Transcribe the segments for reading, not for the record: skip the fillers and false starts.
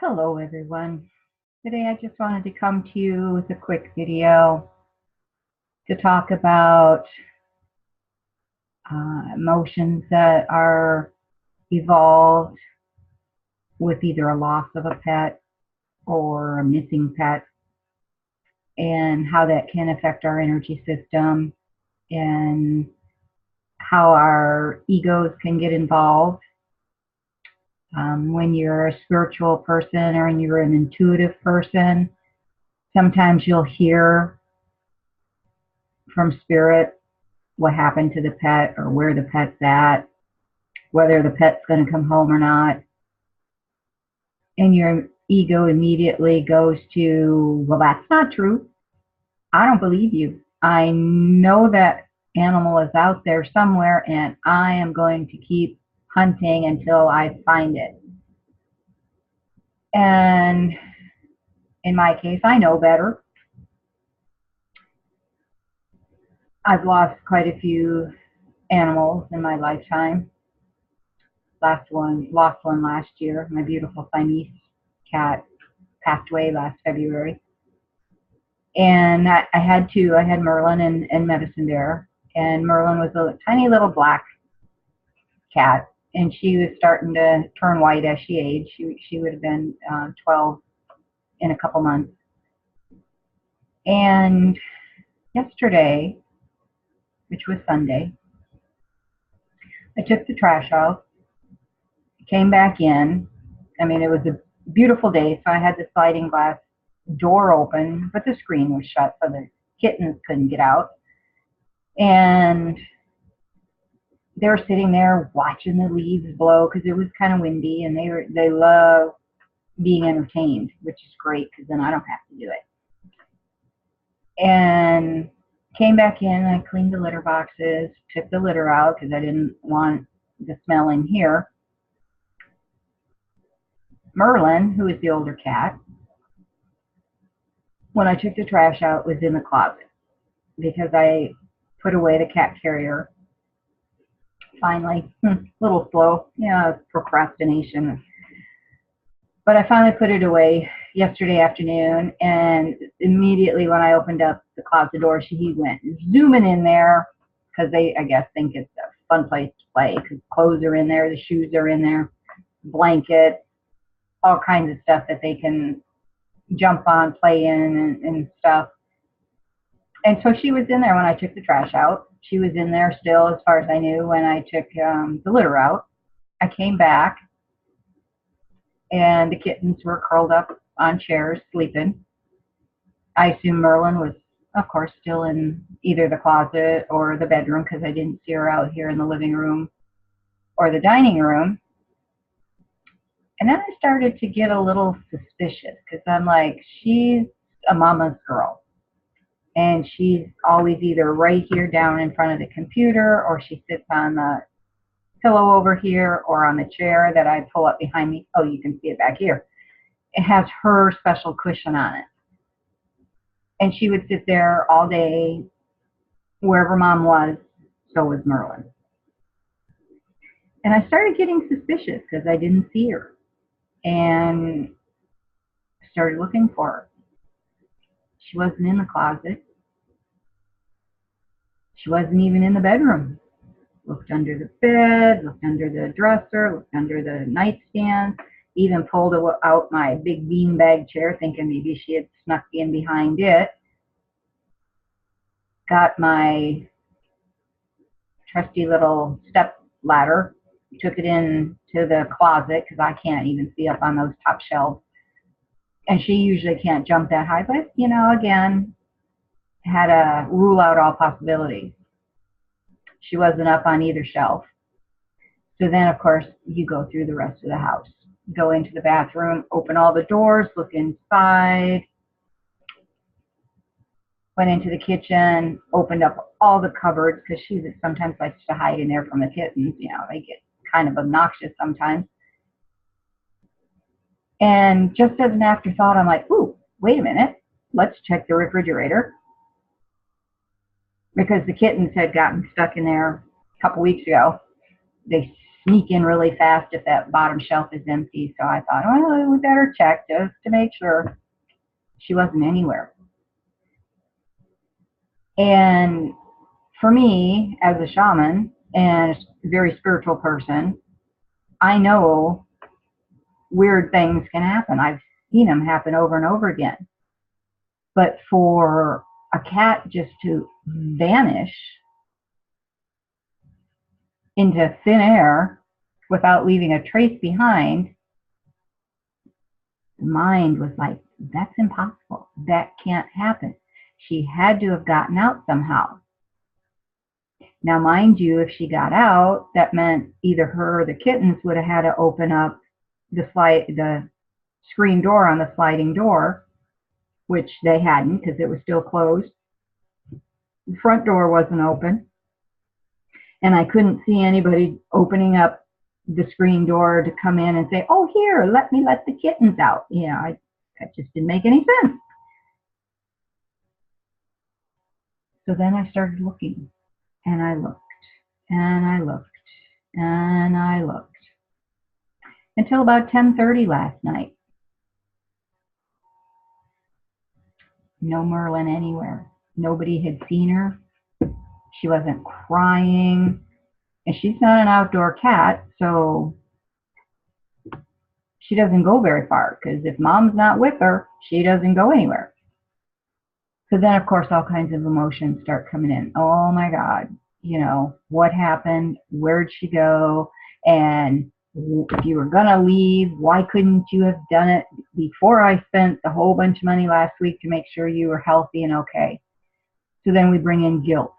Hello everyone. Today I just wanted to come to you with a quick video to talk about emotions that are evolved with either a loss of a pet or a missing pet, and how that can affect our energy system and how our egos can get involved. When you're a spiritual person or when you're an intuitive person, sometimes you'll hear from spirit what happened to the pet or where the pet's at, whether the pet's going to come home or not. And your ego immediately goes to, well, that's not true. I don't believe you. I know that animal is out there somewhere, and I am going to keep hunting until I find it. And in my case, I know better. I've lost quite a few animals in my lifetime. Lost one last year. My beautiful Siamese cat passed away last February. And I had two. I had Merlin and Medicine Bear. And Merlin was a tiny little black cat, and she was starting to turn white as she aged. She would have been 12 in a couple months. And yesterday, which was Sunday, I took the trash out, came back in. I mean, it was a beautiful day, so I had the sliding glass door open, but the screen was shut, so the kittens couldn't get out. And they were sitting there watching the leaves blow because it was kind of windy, and they love being entertained, which is great because then I don't have to do it. And came back in, I cleaned the litter boxes, took the litter out because I didn't want the smell in here. Merlin, who is the older cat, when I took the trash out, was in the closet because I put away the cat carrier. Finally, a little slow, procrastination. But I finally put it away yesterday afternoon, and immediately when I opened up the closet door, he went zooming in there because they, I guess, think it's a fun place to play because clothes are in there, the shoes are in there, blankets, all kinds of stuff that they can jump on, play in, and stuff. And so she was in there when I took the trash out. She was in there still, as far as I knew, when I took the litter out. I came back, and the kittens were curled up on chairs, sleeping. I assume Merlin was, of course, still in either the closet or the bedroom because I didn't see her out here in the living room or the dining room. And then I started to get a little suspicious because I'm like, she's a mama's girl. And she's always either right here down in front of the computer, or she sits on the pillow over here or on the chair that I pull up behind me. Oh, you can see it back here. It has her special cushion on it. And she would sit there all day. Wherever mom was, so was Merlin. And I started getting suspicious because I didn't see her. And started looking for her. She wasn't in the closet. She wasn't even in the bedroom. Looked under the bed, looked under the dresser, looked under the nightstand, even pulled out my big beanbag chair, thinking maybe she had snuck in behind it. Got my trusty little step ladder, took it into the closet because I can't even see up on those top shelves. And she usually can't jump that high, but, again, had to rule out all possibilities. She wasn't up on either shelf. So then, of course, you go through the rest of the house. Go into the bathroom, open all the doors, look inside. Went into the kitchen, opened up all the cupboards because she sometimes likes to hide in there from the kittens. They get kind of obnoxious sometimes. And just as an afterthought, I'm like, ooh, wait a minute. Let's check the refrigerator. Because the kittens had gotten stuck in there a couple weeks ago. They sneak in really fast if that bottom shelf is empty. So I thought, well, we better check just to make sure. She wasn't anywhere. And for me, as a shaman and a very spiritual person, I know weird things can happen. I've seen them happen over and over again. But for a cat just to vanish into thin air without leaving a trace behind, the mind was like, that's impossible. That can't happen. She had to have gotten out somehow. Now, mind you, if she got out, that meant either her or the kittens would have had to open up the screen door on the sliding door, which they hadn't because it was still closed. The front door wasn't open, and I couldn't see anybody opening up the screen door to come in and say, oh, here, let me let the kittens out. That just didn't make any sense. So then I started looking, and I looked, and I looked, and I looked, until about 10:30 last night. No Merlin anywhere. Nobody had seen her. She wasn't crying. And she's not an outdoor cat, so she doesn't go very far, because if mom's not with her, she doesn't go anywhere. So then, of course, all kinds of emotions start coming in. Oh my God, what happened? Where'd she go? And if you were going to leave, why couldn't you have done it before I spent a whole bunch of money last week to make sure you were healthy and okay? So then we bring in guilt,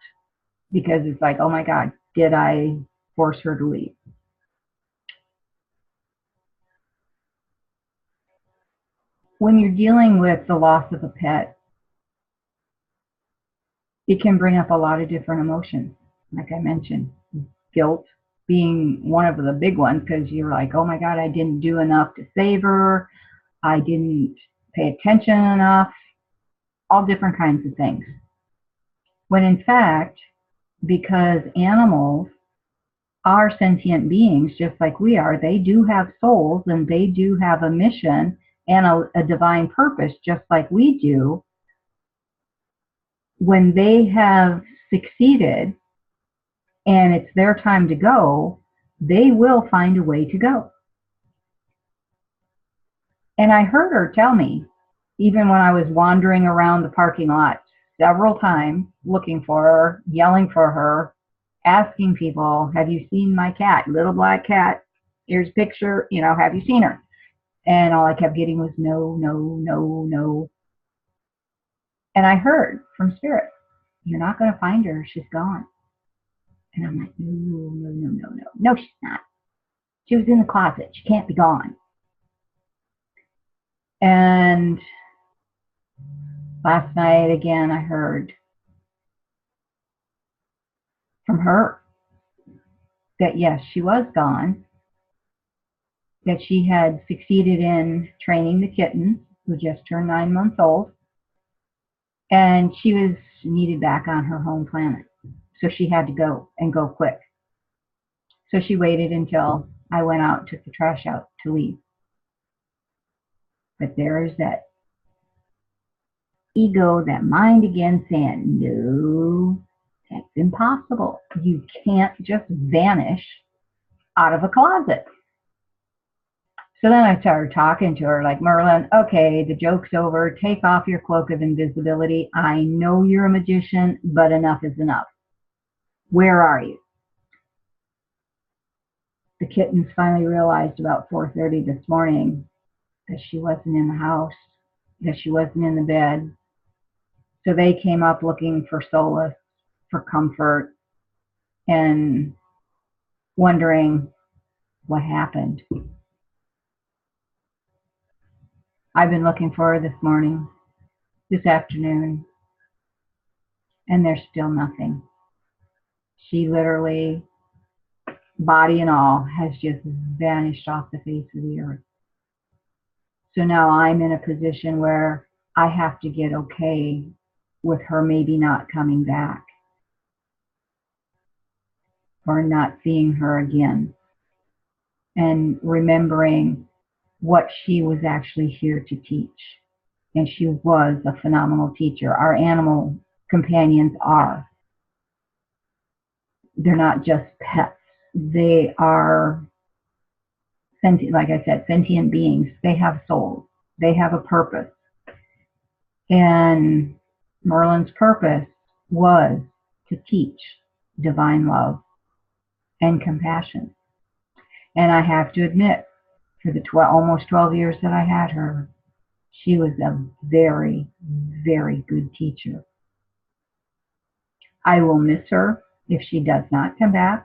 because it's like, oh my God, did I force her to leave? When you're dealing with the loss of a pet, it can bring up a lot of different emotions. Like I mentioned, guilt being one of the big ones, because you're like, oh my God, I didn't do enough to save her. I didn't pay attention enough. All different kinds of things. When in fact, because animals are sentient beings just like we are, they do have souls and they do have a mission and a divine purpose just like we do. When they have succeeded and it's their time to go, they will find a way to go. And I heard her tell me, even when I was wandering around the parking lot several times, looking for her, yelling for her, asking people, have you seen my cat, little black cat? Here's a picture, have you seen her? And all I kept getting was no, no, no, no. And I heard from Spirit, you're not going to find her. She's gone. And I'm like, no, no, no, no, no. No, she's not. She was in the closet. She can't be gone. And last night, again, I heard from her that, yes, she was gone, that she had succeeded in training the kittens, who just turned 9 months old, and she was needed back on her home planet. So she had to go, and go quick. So she waited until I went out, took the trash out to leave. But there's that ego, that mind again saying, no, that's impossible. You can't just vanish out of a closet. So then I started talking to her like, Merlin, okay, the joke's over. Take off your cloak of invisibility. I know you're a magician, but enough is enough. Where are you? The kittens finally realized about 4:30 this morning that she wasn't in the house, that she wasn't in the bed. So they came up looking for solace, for comfort, and wondering what happened. I've been looking for her this morning, this afternoon, and there's still nothing. She literally, body and all, has just vanished off the face of the earth. So now I'm in a position where I have to get okay with her maybe not coming back or not seeing her again. and remembering what she was actually here to teach. And she was a phenomenal teacher. Our animal companions are. They're not just pets. They are sentient, like I said, sentient beings. They have souls. They have a purpose. And Merlin's purpose was to teach divine love and compassion. And I have to admit, for the almost 12 years that I had her, she was a very, very good teacher. I will miss her if she does not come back,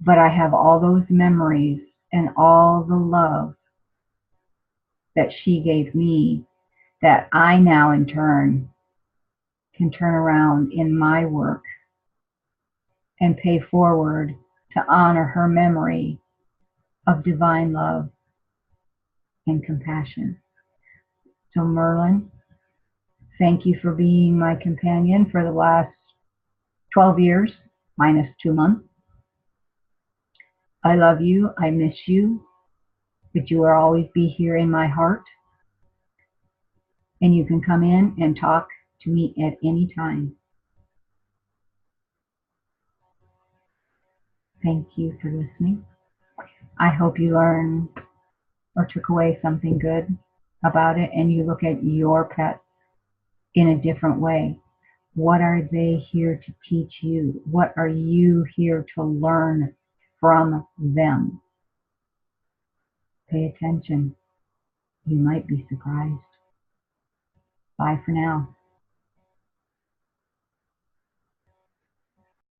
but I have all those memories and all the love that she gave me that I now in turn can turn around in my work and pay forward to honor her memory of divine love and compassion. So Merlin, thank you for being my companion for the last 12 years, minus 2 months. I love you. I miss you. But you will always be here in my heart. And you can come in and talk to me at any time. Thank you for listening. I hope you learned or took away something good about it and you look at your pets in a different way. What are they here to teach you? What are you here to learn from them? Pay attention. You might be surprised. Bye for now.